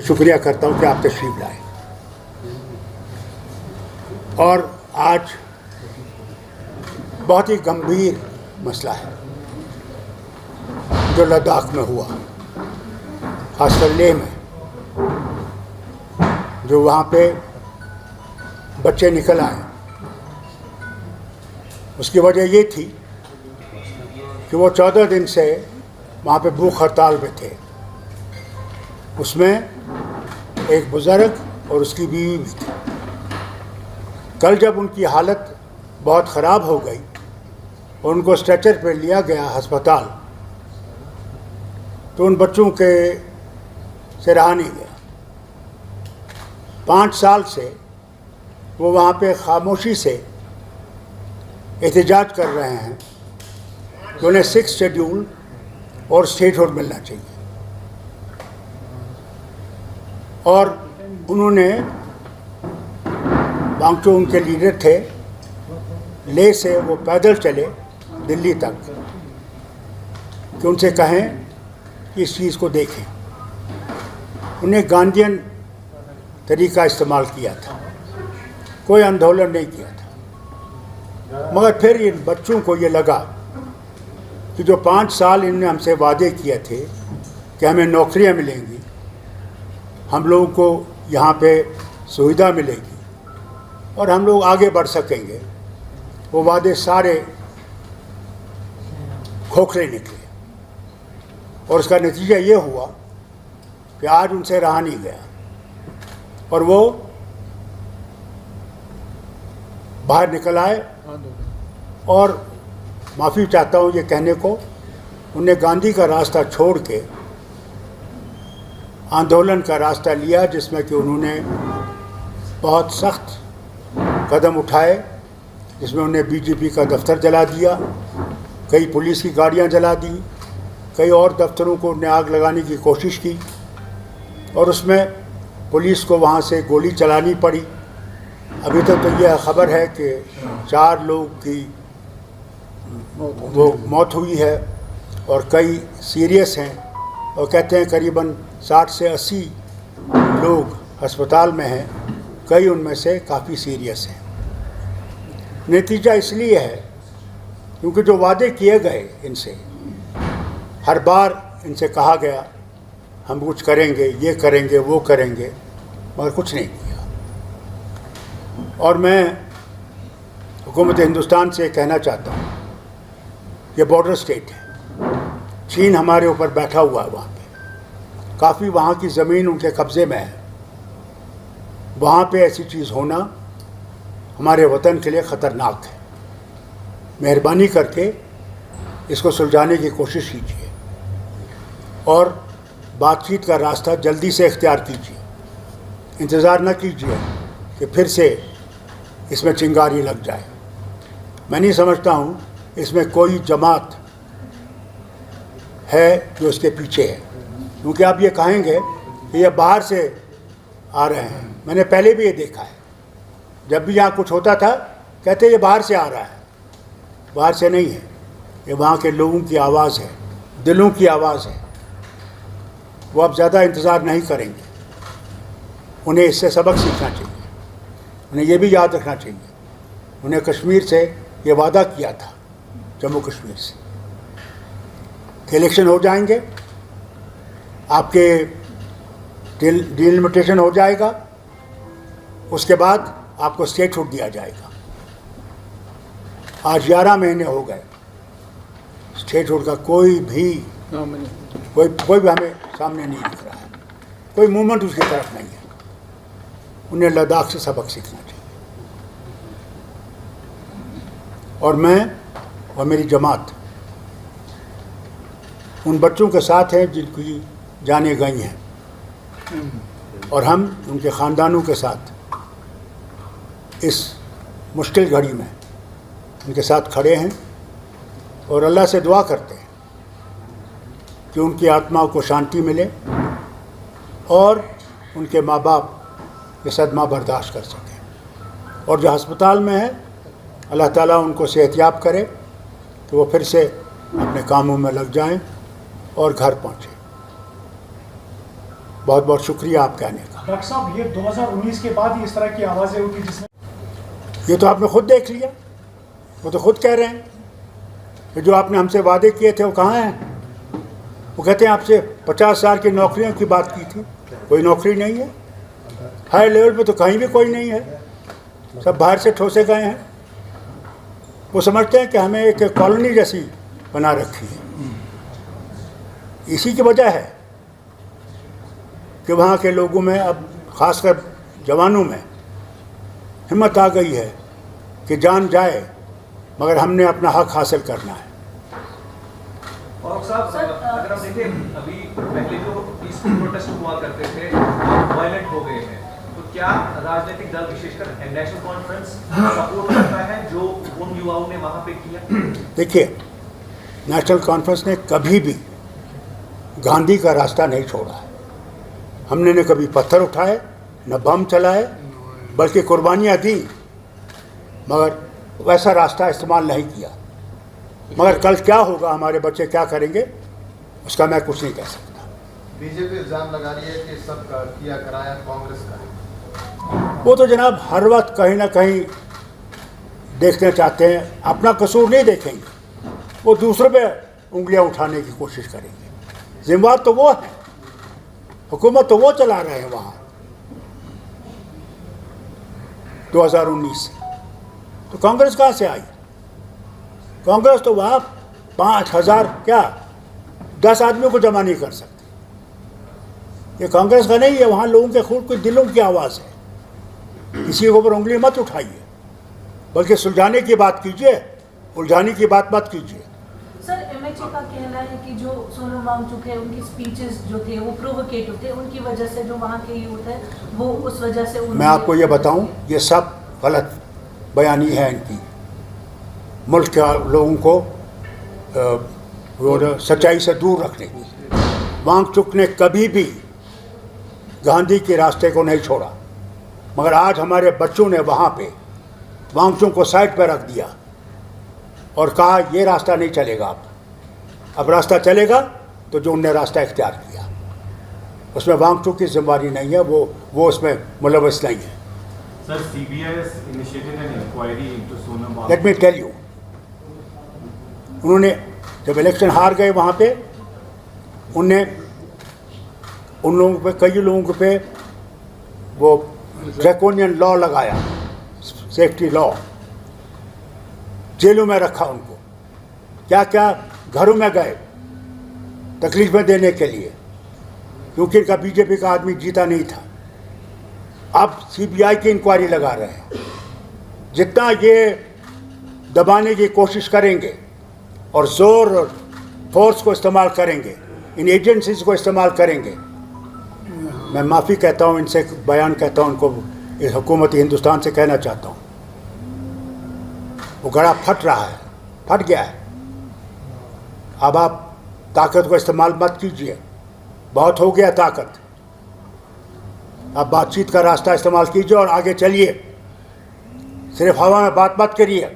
शुक्रिया करता हूँ कि आप तशरीफ लाए। और आज बहुत ही गंभीर मसला है जो लद्दाख में हुआ, खासकर लेह में, जो वहाँ पे बच्चे निकल आए। उसकी वजह ये थी कि वो 14 दिन से वहाँ पे भूख हड़ताल पे थे। उसमें एक बुज़ुर्ग और उसकी बीवी भी थी। कल जब उनकी हालत बहुत ख़राब हो गई और उनको स्ट्रेचर पे लिया गया अस्पताल, तो उन बच्चों के से रहा नहीं गया। 5 साल से वो वहाँ पे खामोशी से एहतजाज कर रहे हैं कि उन्हें 6th शेड्यूल और स्टेटहुड मिलना चाहिए। और उन्होंने, वांगचो उनके लीडर थे, लेह से वो पैदल चले दिल्ली तक कि उनसे कहें कि इस चीज़ को देखें। उन्हें गांधीयन तरीका इस्तेमाल किया था, कोई आंदोलन नहीं किया था। मगर फिर इन बच्चों को ये लगा कि जो 5 साल इनने हमसे वादे किए थे कि हमें नौकरियां मिलेंगी, हम लोगों को यहाँ पे सुविधा मिलेगी और हम लोग आगे बढ़ सकेंगे, वो वादे सारे खोखले निकले। और उसका नतीजा ये हुआ कि आज उनसे रहा नहीं गया और वो बाहर निकल आए। और माफ़ी चाहता हूँ ये कहने को, उन्हें गांधी का रास्ता छोड़ के आंदोलन का रास्ता लिया, जिसमें कि उन्होंने बहुत सख्त कदम उठाए, जिसमें उन्हें बीजेपी का दफ्तर जला दिया, कई पुलिस की गाड़ियां जला दी, कई और दफ्तरों को उन्हें आग लगाने की कोशिश की और उसमें पुलिस को वहां से गोली चलानी पड़ी। अभी तक तो यह खबर है कि 4 लोग की वो मौत हुई है और कई सीरियस हैं, और कहते हैं करीबन 60 से 80 लोग अस्पताल में हैं, कई उनमें से काफ़ी सीरियस हैं। नतीजा इसलिए है क्योंकि जो वादे किए गए इनसे, हर बार इनसे कहा गया हम कुछ करेंगे, ये करेंगे, वो करेंगे, मगर कुछ नहीं किया। और मैं हुकूमत हिंदुस्तान से कहना चाहता हूँ, ये बॉर्डर स्टेट है, चीन हमारे ऊपर बैठा हुआ है, वहाँ पे काफ़ी वहाँ की ज़मीन उनके कब्ज़े में है। वहाँ पे ऐसी चीज़ होना हमारे वतन के लिए ख़तरनाक है। मेहरबानी करके इसको सुलझाने की कोशिश कीजिए और बातचीत का रास्ता जल्दी से इख्तियार कीजिए। इंतज़ार न कीजिए कि फिर से इसमें चिंगारी लग जाए। मैं नहीं समझता हूँ इसमें कोई जमात है जो इसके पीछे है, क्योंकि आप ये कहेंगे कि ये बाहर से आ रहे हैं। मैंने पहले भी ये देखा है, जब भी यहाँ कुछ होता था कहते ये बाहर से आ रहा है। बाहर से नहीं है, ये वहाँ के लोगों की आवाज़ है, दिलों की आवाज़ है। वो अब ज़्यादा इंतज़ार नहीं करेंगे, उन्हें इससे सबक सीखना चाहिए। उन्हें ये भी याद रखना चाहिए, उन्हें कश्मीर से ये वादा किया था, जम्मू कश्मीर से, कि इलेक्शन हो जाएंगे, आपके डिलिमिटेशन हो जाएगा, उसके बाद आपको स्टेटहुड दिया जाएगा। आज 11 महीने हो गए, स्टेटहुड का कोई भी हमें सामने नहीं दिख रहा है, कोई मूवमेंट उसकी तरफ नहीं है। उन्हें लद्दाख से सबक सीखना चाहिए। और मैं और मेरी जमात उन बच्चों के साथ हैं जिनकी जानें गई हैं, और हम उनके ख़ानदानों के साथ इस मुश्किल घड़ी में उनके साथ खड़े हैं और अल्लाह से दुआ करते हैं कि उनकी आत्माओं को शांति मिले और उनके माँ बाप ये सदमा बर्दाश्त कर सकें। और जो अस्पताल में है, अल्लाह ताला उनको सेहतयाब करे कि वो फिर से अपने कामों में लग जाएं और घर पहुँचें। बहुत बहुत शुक्रिया आप कहने का। डॉक्टर साहब, ये 2019 के बाद ही इस तरह की आवाज़ें उठी जिसमें ये तो आपने खुद देख लिया, वो तो खुद कह रहे हैं कि जो आपने हमसे वादे किए थे वो कहाँ हैं। वो कहते हैं आपसे 50,000 की नौकरियों की बात की थी, कोई नौकरी नहीं है। हाई लेवल पे तो कहीं भी कोई नहीं है, सब बाहर से ठोसे गए हैं। वो समझते हैं कि हमें एक कॉलोनी जैसी बना रखी है। इसी की वजह है कि वहाँ के लोगों में, अब ख़ासकर जवानों में हिम्मत आ गई है कि जान जाए मगर हमने अपना हक हासिल करना है। और साहब, अगर हम देखें अभी पहले जो पीसफुल प्रोटेस्ट हुआ करते थे वायलेंट हो गए हैं, तो क्या राजनीतिक दल विशेषकर नेशनल कॉन्फ्रेंस सपोर्ट करता है जो उन युवाओं ने वहां पे किया? देखिए, नेशनल कॉन्फ्रेंस ने कभी भी गांधी का रास्ता नहीं छोड़ा है। हमने न कभी पत्थर उठाए, न बम चलाए, बल्कि कुर्बानियाँ दी, मगर वैसा रास्ता इस्तेमाल नहीं किया। मगर कल क्या होगा, हमारे बच्चे क्या करेंगे, उसका मैं कुछ नहीं कह सकता। बीजेपी इल्जाम लगा रही है कि सब किया कराया कांग्रेस का है। वो तो जनाब हर वक्त कहीं ना कहीं देखना चाहते हैं, अपना कसूर नहीं देखेंगे, वो दूसरे पे उंगलियां उठाने की कोशिश करेंगे। जिम्मेवार तो वो है, हुकूमत तो वो चला रहे हैं वहाँ 2019 से। तो कांग्रेस कहाँ से आई? कांग्रेस तो वहाँ 5,000 क्या 10 आदमियों को जमा नहीं कर सकती। ये कांग्रेस का नहीं है, वहाँ लोगों के खूब कुछ दिलों की आवाज़ है। किसी के ऊपर उंगली मत उठाइए, बल्कि सुलझाने की बात कीजिए, उलझाने की बात मत कीजिए। सर, एमएचए का कहना है कि जो सोनम वांगचुक है, उनकी स्पीचेस जो थे वो प्रोवोकेटिव थे, उनकी वजह से जो वहाँ के यूथ है वो उस वजह से मैं आपको ये बताऊं, ये सब गलत बयानी है इनकी, मुल्क के लोगों को सच्चाई से दूर रखने की। वांगचुक ने कभी भी गांधी के रास्ते को नहीं छोड़ा, मगर आज हमारे बच्चों ने वहाँ पे वांगचुक को साइड पर रख दिया और कहा ये रास्ता नहीं चलेगा, अब रास्ता चलेगा तो जो उनने रास्ता इख्तियार किया उसमें वांगचुक की जिम्मेदारी नहीं है, वो उसमें मुलव्वस नहीं है। Sir, CBI has initiated an inquiry into Sonam Wangchuk. Let me tell you, उन्होंने जब इलेक्शन हार गए वहाँ पे, उनने उन लोगों पे, कई लोगों पे वो ड्रैकोनियन लॉ लगाया, सेफ्टी लॉ, जेलों में रखा उनको, क्या क्या घरों में गए तकलीफें देने के लिए, क्योंकि इनका बीजेपी का आदमी जीता नहीं था। अब सीबीआई की इंक्वायरी लगा रहे हैं। जितना ये दबाने की कोशिश करेंगे और जोर और फोर्स को इस्तेमाल करेंगे, इन एजेंसीज को इस्तेमाल करेंगे, मैं माफ़ी कहता हूँ इनसे, बयान कहता हूँ उनको, इस हुकूमत हिंदुस्तान से कहना चाहता हूँ, वो गड़ा फट रहा है, फट गया है। अब आप ताकत को इस्तेमाल मत कीजिए, बहुत हो गया ताकत। अब बातचीत का रास्ता इस्तेमाल कीजिए और आगे चलिए, सिर्फ हवा में बात मत करिए।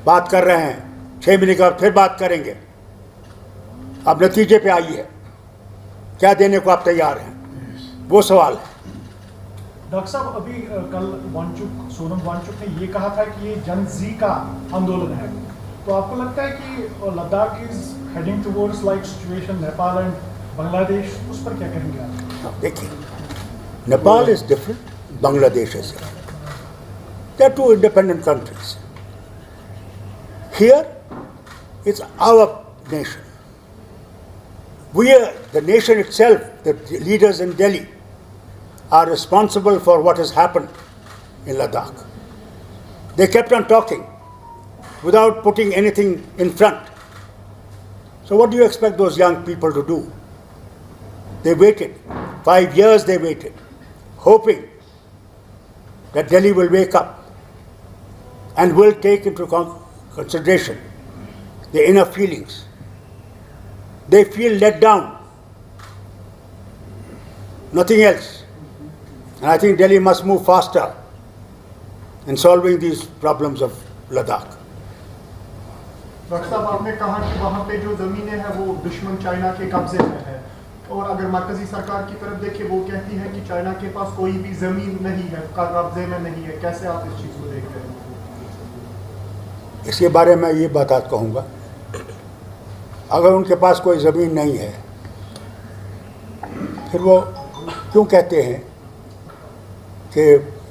बात कर रहे हैं, 6 महीने का फिर बात करेंगे। अब नतीजे पे आइए, क्या देने को आप तैयार हैं, वो सवाल है। डॉक्टर साहब, अभी कल सोनम वांगचुक ने ये कहा था कि ये जन जी का आंदोलन है, तो आपको लगता है कि Ladakh is heading towards like situation Nepal and Bangladesh, उस पर क्या कहेंगे आप? देखिए, Nepal is different, Bangladesh is different, they are 2 independent countries. Here it's our nation. We are the nation itself. The leaders in Delhi are responsible for what has happened in Ladakh. They kept on talking without putting anything in front. So what do you expect those young people to do? They waited. 5 years they waited, hoping that Delhi will wake up and will take into consideration their inner feelings. They feel let down, nothing else. And I think Delhi must move faster in solving these problems of Ladakh. Doctor साहब, आपने कहा कि वहाँ पे जो ज़मीनें हैं वो दुश्मन चाइना के कब्जे में है, और अगर मरकजी सरकार की तरफ देखें, वो कहती है कि चाइना के पास कोई भी जमीन नहीं है, कब्जे में नहीं है। कैसे आप इस चीज़ को देखते हैं? इसके बारे में ये बात कहूँगा, अगर उनके पास कोई ज़मीन नहीं है, फिर वो क्यों कहते हैं कि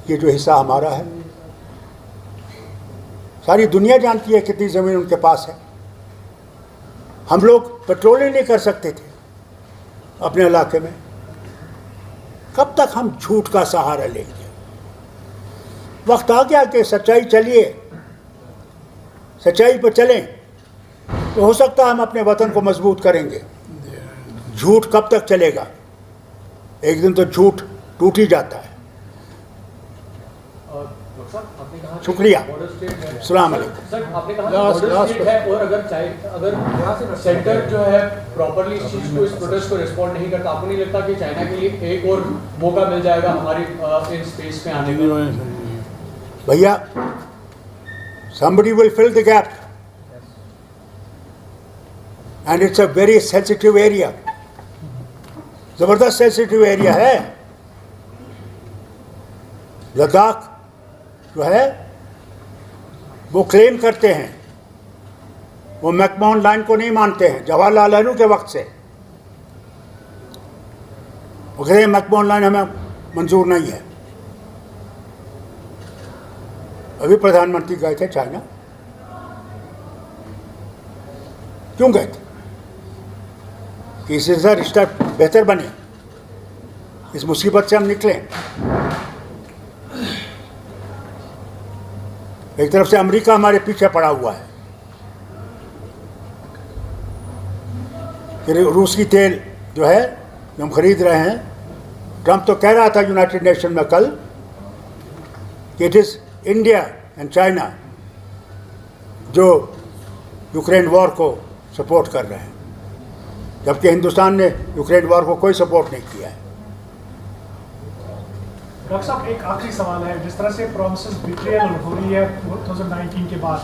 ये जो हिस्सा हमारा है? सारी दुनिया जानती है कितनी ज़मीन उनके पास है। हम लोग पेट्रोल ही नहीं कर सकते थे अपने इलाके में। कब तक हम झूठ का सहारा लेंगे? वक्त आ गया कि सच्चाई चलिए, सच्चाई पर चलें, तो हो सकता है हम अपने वतन को मजबूत करेंगे। झूठ कब तक चलेगा? एक दिन तो झूठ टूट ही जाता है। शुक्रिया। अस्सलाम वालेकुम। सर, आपने कहा बॉर्डर स्टेट है और अगर सेंटर जो है प्रॉपर्ली इस चीज को, इस प्रोटेस्ट को रिस्पॉन्ड नहीं करता, आपको नहीं लगता कि चाइना के लिए एक और मौका मिल जाएगा हमारी इन स्पेस में आने का? भैया, somebody will fill the gap and it's a very sensitive area, जबरदस्त सेंसिटिव एरिया है। लद्दाख जो है वो क्लेम करते हैं, वो मैकमोहन लाइन को नहीं मानते हैं, जवाहरलाल नेहरू के वक्त से वो कहते हैं मैकमोहन लाइन हमें मंजूर नहीं है। अभी प्रधानमंत्री गए थे चाइना, क्यों गए थे? कि इससे रिश्ता बेहतर बने, इस मुसीबत से हम निकलें। एक तरफ से अमेरिका हमारे पीछे पड़ा हुआ है, फिर रूसी तेल जो है जो हम खरीद रहे हैं। ट्रंप तो कह रहा था यूनाइटेड नेशन में कल कि it is India and China जो यूक्रेन वॉर को सपोर्ट कर रहे हैं, जबकि हिंदुस्तान ने यूक्रेन वॉर को कोई सपोर्ट नहीं किया है। डॉक्टर साहब, एक आखिरी सवाल है। जिस तरह से प्रॉमिसेस बिट्रेयल हो रही है 2019 के बाद,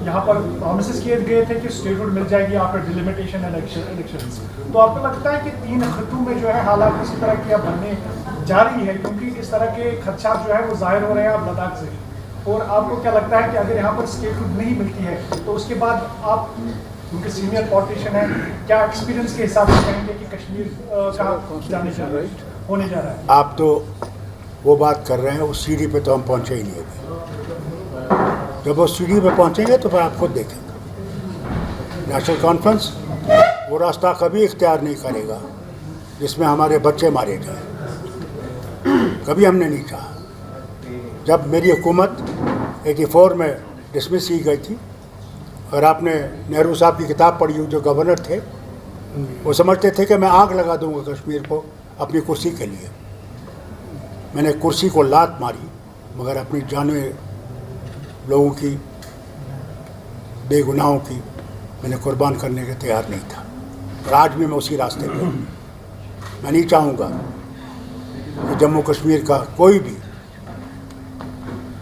यहाँ पर प्रॉमिसेस किए गए थे कि स्टेटहुड मिल जाएगी आफ्टर डिलिमिटेशन इलेक्शंस, तो आपको लगता है कि 3 खित्तों में जो है हालात इसी तरह की अब बनने जा रही है, क्योंकि इस तरह के खदशात जो है वो जाहिर हो रहे हैं अब लद्दाख से? और आपको क्या लगता है कि अगर यहाँ पर स्टेटहुड नहीं मिलती है तो उसके बाद आप, क्योंकि सीनियर पॉलिटिशियन है, क्या एक्सपीरियंस के हिसाब से कहेंगे कि कश्मीर का होने जा रहा है? आप तो वो बात कर रहे हैं, उस सीढ़ी पे तो हम पहुंचे ही नहीं अभी। जब वो सीढ़ी पे पहुंचेंगे तो फिर आप खुद देखेंगे। नेशनल कॉन्फ्रेंस वो रास्ता कभी इख्तियार नहीं करेगा जिसमें हमारे बच्चे मारे जाएं। कभी हमने नहीं चाहा। जब मेरी हुकूमत 84 में डिसमिस की गई थी, और आपने नेहरू साहब की किताब पढ़ी हुई, जो गवर्नर थे, वो समझते थे कि मैं आग लगा दूंगा कश्मीर को अपनी कुर्सी के लिए। मैंने कुर्सी को लात मारी, मगर अपनी जाने लोगों की, बेगुनाहों की मैंने कुर्बान करने के तैयार नहीं था। और आज भी मैं उसी रास्ते पे हूँ। मैं नहीं चाहूँगा कि जम्मू कश्मीर का कोई भी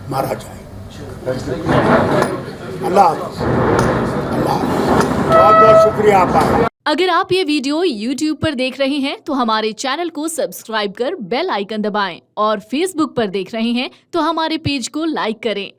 मारा जाए। अल्लाह हाफ़िज़। बहुत बहुत शुक्रिया आपका। अगर आप ये वीडियो YouTube पर देख रहे हैं तो हमारे चैनल को सब्सक्राइब कर बेल आइकन दबाएं, और Facebook पर देख रहे हैं तो हमारे पेज को लाइक करें।